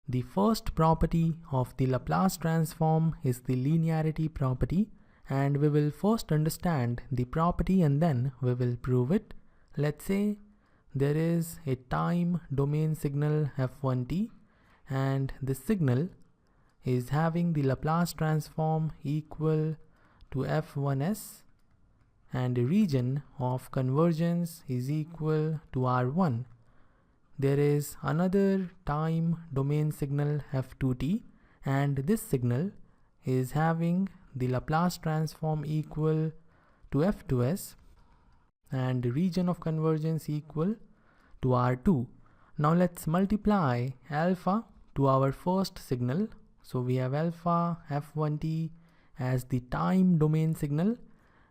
The first property of the Laplace transform is the linearity property, and we will first understand the property and then we will prove it. Let's say there is a time domain signal f1t, and this signal is having the Laplace transform equal to f1s, and the region of convergence is equal to r1. There is another time domain signal f2t, and this signal is having the Laplace transform equal to f2s, and the region of convergence equal to r2. Now let's multiply alpha to our first signal. So we have alpha f1t as the time domain signal,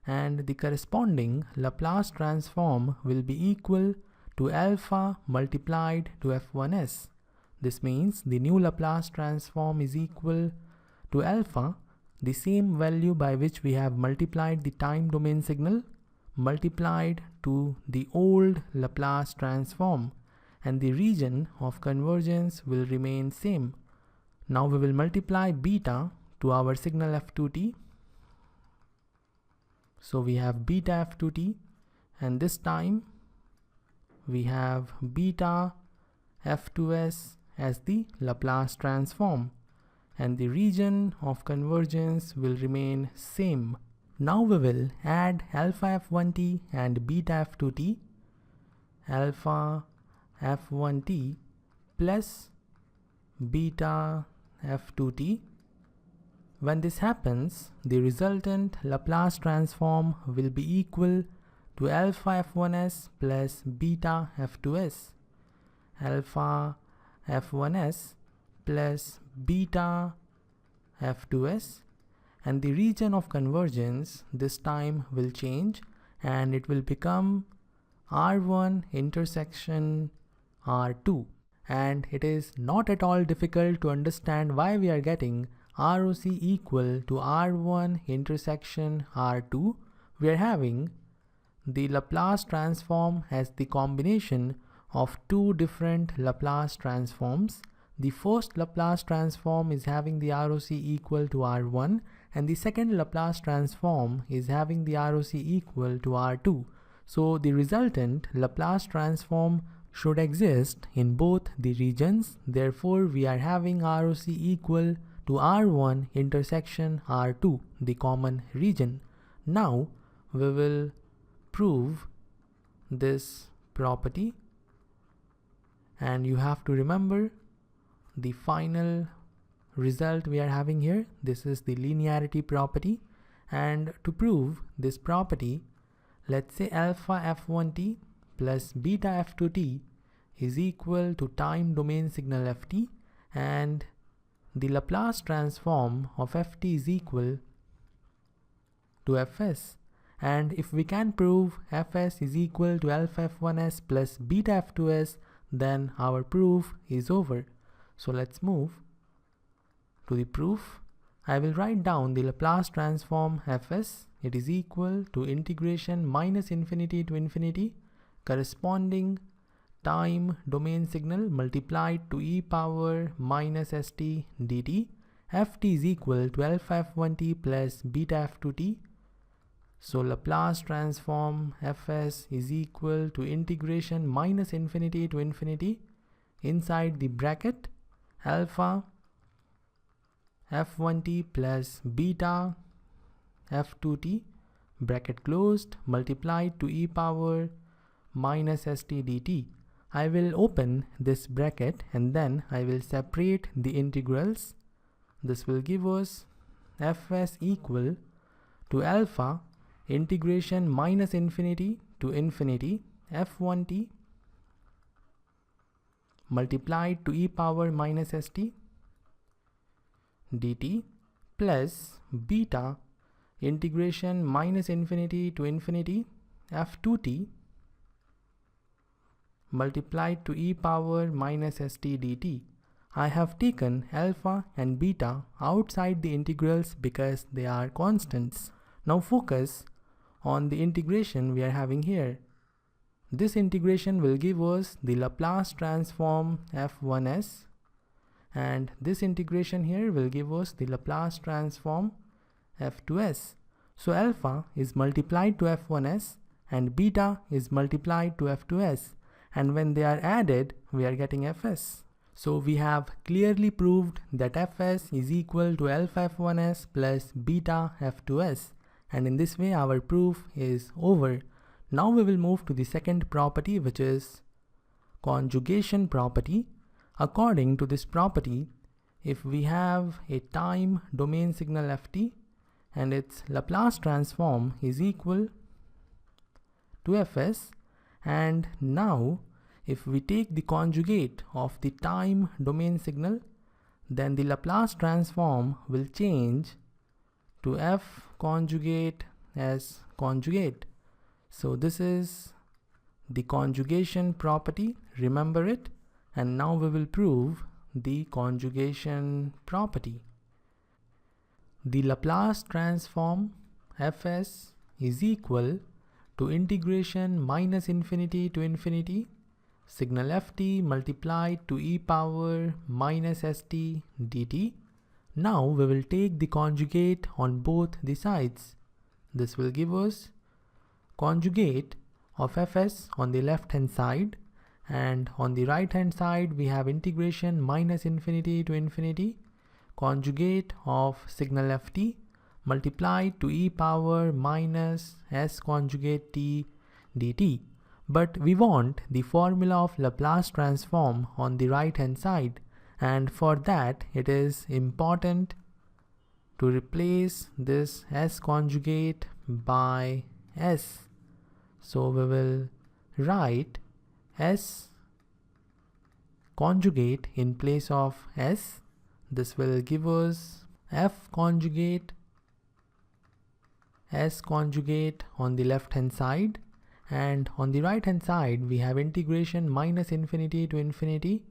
and the corresponding Laplace transform will be equal to alpha multiplied to f1s. This means the new Laplace transform is equal to alpha, the same value by which we have multiplied the time domain signal, multiplied to the old Laplace transform, and the region of convergence will remain same. Now we will multiply beta to our signal f2t. So we have beta f2t, and this time we have beta f2s as the Laplace transform, and the region of convergence will remain same. Now we will add alpha f1t and beta f2t. Alpha f1t plus beta f2t. When this happens, the resultant Laplace transform will be equal to alpha f1s plus beta f2s. Alpha f1s plus beta f2s, and the region of convergence this time will change, and it will become r1 intersection r2. And it is not at all difficult to understand why we are getting ROC equal to r1 intersection r2. We are having the Laplace transform as the combination of two different Laplace transforms. The first Laplace transform is having the ROC equal to r1, and the second Laplace transform is having the ROC equal to r2. So the resultant Laplace transform should exist in both the regions. Therefore, we are having ROC equal to r1 intersection r2, the common region. Now we will prove this property, and you have to remember the final result we are having here. This is the linearity property, and to prove this property, let's say alpha f1t plus beta f2t is equal to time domain signal ft, and the Laplace transform of ft is equal to fs. And if we can prove fs is equal to alpha f1s plus beta f2s, then our proof is over. So let's move to the proof. I will write down the Laplace transform fs. It is equal to integration minus infinity to infinity corresponding time domain signal multiplied to e power minus st dt. Ft is equal to alpha f1t plus beta f2t. So Laplace transform fs is equal to integration minus infinity to infinity inside the bracket alpha f1t plus beta f2t bracket closed multiplied to e power minus st dt. I will open this bracket and then I will separate the integrals. This will give us fs equal to alpha integration minus infinity to infinity f1t multiplied to e power minus st dt plus beta integration minus infinity to infinity f2t multiplied to e power minus st dt. I have taken alpha and beta outside the integrals because they are constants. Now focus on the integration we are having here. This integration will give us the Laplace transform f1s, and this integration here will give us the Laplace transform f to s. So alpha is multiplied to f1s and beta is multiplied to f2s, and when they are added we are getting fs. So we have clearly proved that fs is equal to alpha f1s plus beta f2s, and in this way our proof is over. Now we will move to the second property, which is conjugation property. According to this property, if we have a time domain signal ft and its Laplace transform is equal to fs, and now if we take the conjugate of the time domain signal, then the Laplace transform will change to f conjugate s conjugate. So this is the conjugation property, remember it, and now we will prove the conjugation property. The Laplace transform fs is equal to integration minus infinity to infinity signal ft multiplied to e power minus st dt. Now we will take the conjugate on both the sides. This will give us conjugate of fs on the left hand side, and on the right hand side we have integration minus infinity to infinity conjugate of signal ft multiplied to e power minus s conjugate t dt. But we want the formula of Laplace transform on the right hand side, and for that it is important to replace this s conjugate by s. So we will write s conjugate in place of s. This will give us f conjugate s conjugate on the left hand side, and on the right hand side we have integration minus infinity to infinity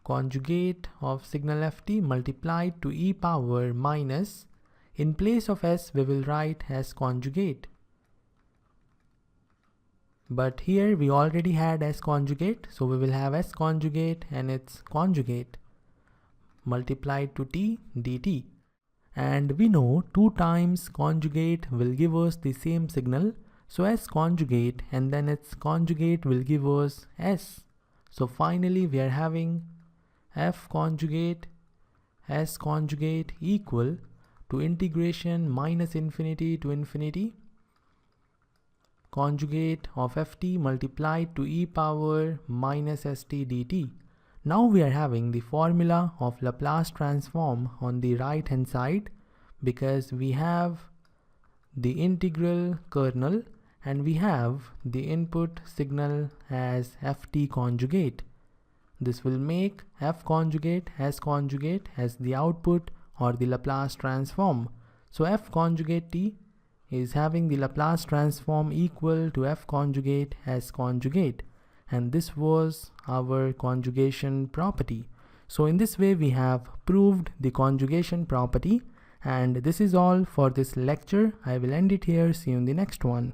conjugate of signal ft multiplied to e power minus, in place of s we will write s conjugate. But here we already had s conjugate, so we will have s conjugate and its conjugate multiplied to t dt. And we know 2 times conjugate will give us the same signal, so s conjugate and then its conjugate will give us s. So finally we are having f conjugate s conjugate equal to integration minus infinity to infinity conjugate of ft multiplied to e power minus st dt. Now we are having the formula of Laplace transform on the right hand side, because we have the integral kernel and we have the input signal as ft conjugate. This will make f conjugate as the output or the Laplace transform. So f conjugate t is having the Laplace transform equal to f conjugate as conjugate, and this was our conjugation property. So in this way we have proved the conjugation property, and this is all for this lecture. I will end it here. See you in the next one.